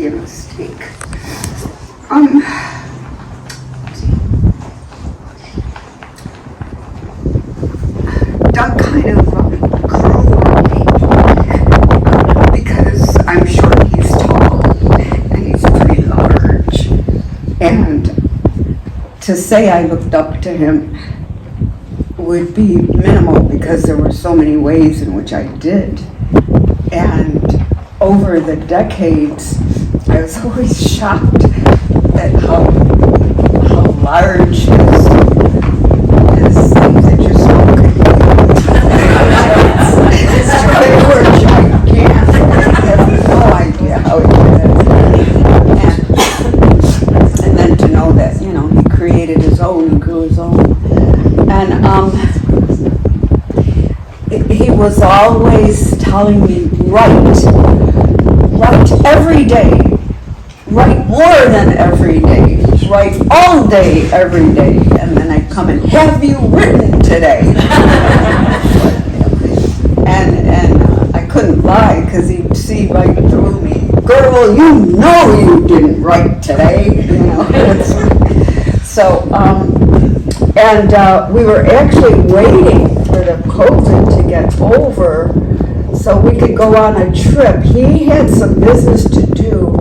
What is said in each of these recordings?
be a mistake. Doug kind of grew on me because I'm sure he's tall and he's pretty large. And to say I looked up to him would be minimal because there were so many ways in which I did. And over the decades, I was always shocked at how large his things that you're smoking. They were gigantic. I have no idea how he did it. And then to know that, he created his own and grew his own. And he was always telling me, write every day, write more than every day, write all day, every day. And then I'd come and, have you written today? and I couldn't lie because he'd see right through me. Girl, you didn't write today. So, we were actually waiting for the COVID to get over so we could go on a trip. He had some business to do.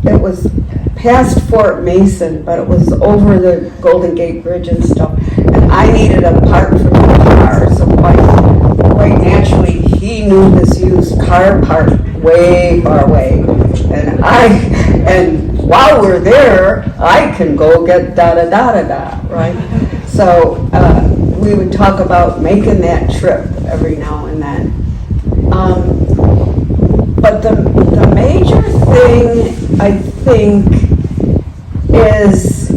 It was past Fort Mason, but it was over the Golden Gate Bridge and stuff. And I needed a part for my car, so quite naturally, he knew this used car part way far away. And while we're there, I can go get da-da-da-da-da, right? So we would talk about making that trip every now and then. But the major thing, I think, is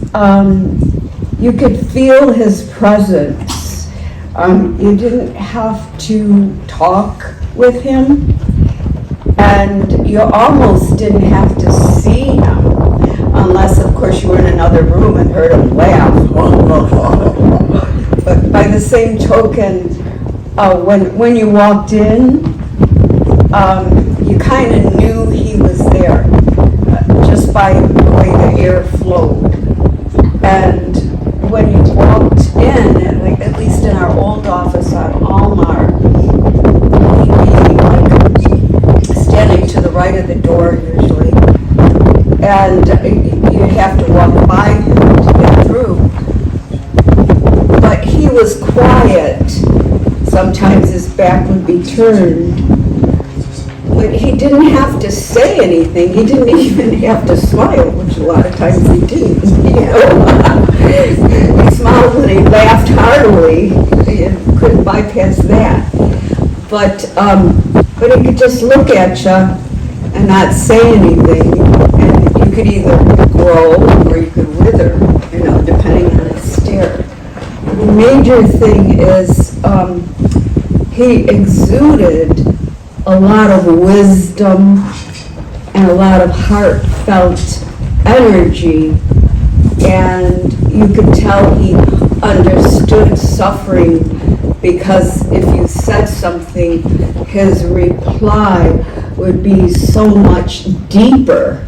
you could feel his presence. You didn't have to talk with him, and you almost didn't have to see him, unless, of course, you were in another room and heard him laugh. But by the same token, when you walked in, you kind of knew he was there, just by the way the air flowed. And when you walked in, at least in our old office on Almar, he'd be standing to the right of the door usually, and you'd have to walk by him to get through. But he was quiet. Sometimes his back would be turned. But he didn't have to say anything. He didn't even have to smile, which a lot of times he didn't. He smiled when he laughed heartily. You couldn't bypass that. But he could just look at you and not say anything. And you could either grow or you could wither, depending on the stare. The major thing is he exuded a lot of wisdom and a lot of heartfelt energy, and you could tell he understood suffering, because if you said something, his reply would be so much deeper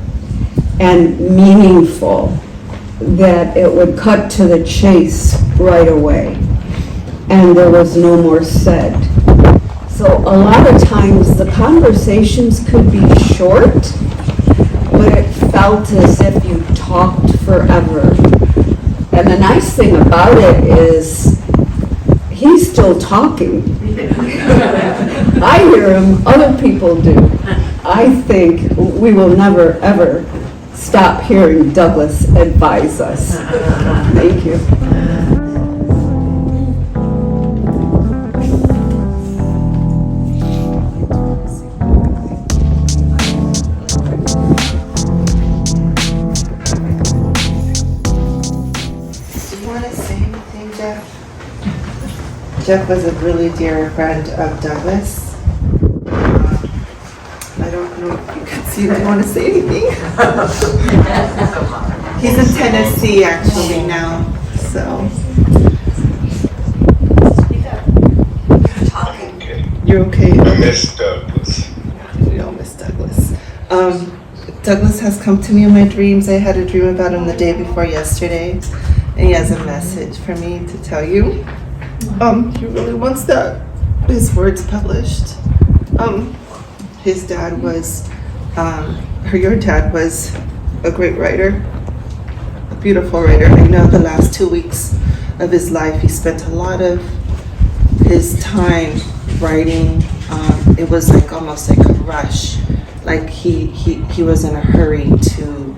and meaningful that it would cut to the chase right away, and there was no more said. So a lot of times the conversations could be short, but it felt as if you talked forever. And the nice thing about it is he's still talking. I hear him, other people do. I think we will never, ever stop hearing Douglas advise us. Thank you. Jeff was a really dear friend of Douglas. I don't know if you can see that. I want to say anything. He's in Tennessee actually now, so. You're okay. I miss Douglas. We don't miss Douglas. Douglas has come to me in my dreams. I had a dream about him the day before yesterday, and he has a message for me to tell you. He really wants his words published. His dad was, or your dad was a great writer, a beautiful writer. I know the last 2 weeks of his life, he spent a lot of his time writing. It was like almost like a rush. Like he was in a hurry to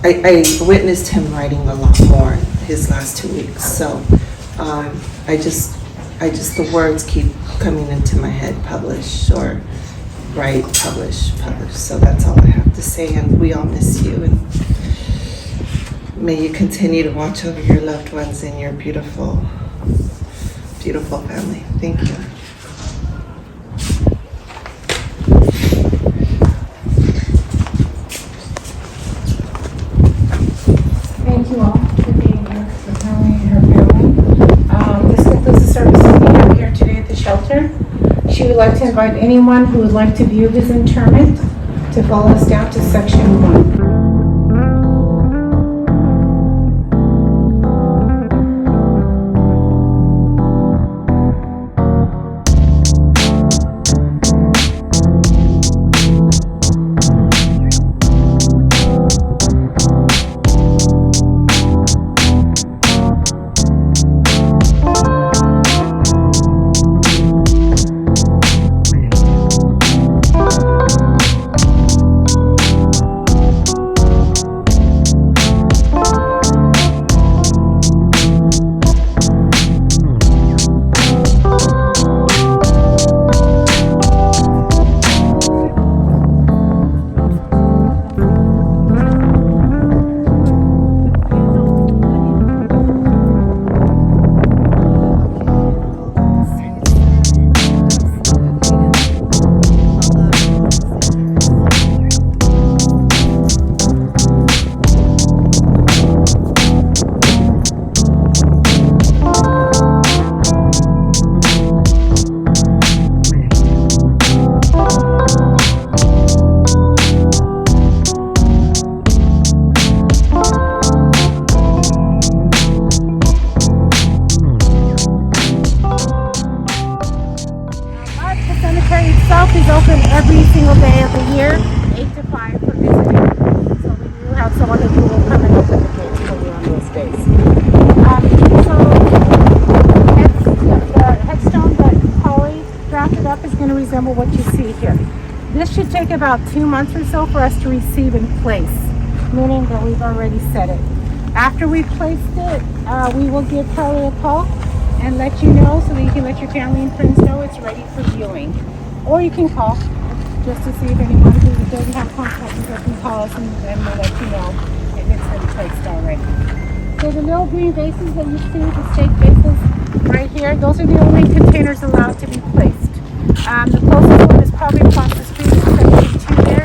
I witnessed him writing a lot more his last 2 weeks. So I just the words keep coming into my head: publish or write, publish. So that's all I have to say, and we all miss you, and may you continue to watch over your loved ones and your beautiful family. Thank you. Thank you all for being here, for Kelly and her family. This concludes the services we have here today at the shelter. She would like to invite anyone who would like to view his interment to follow us down to section 1. Is open every single day of the year, 8 to 5 for visiting. So we do have someone who will come and open the gates for you on those days. The headstone that Holly drafted up is going to resemble what you see here. This should take about 2 months or so for us to receive in place, meaning that we've already set it. After we've placed it, we will give Holly a call and let you know so that you can let your family and friends know it's ready for viewing. Or you can call just to see if anyone who doesn't have contact with us can call us and we'll let you know if it's been placed already. So the little green vases that you see, the steak vases right here, those are the only containers allowed to be placed. The closest one is probably across the street in section 2 there.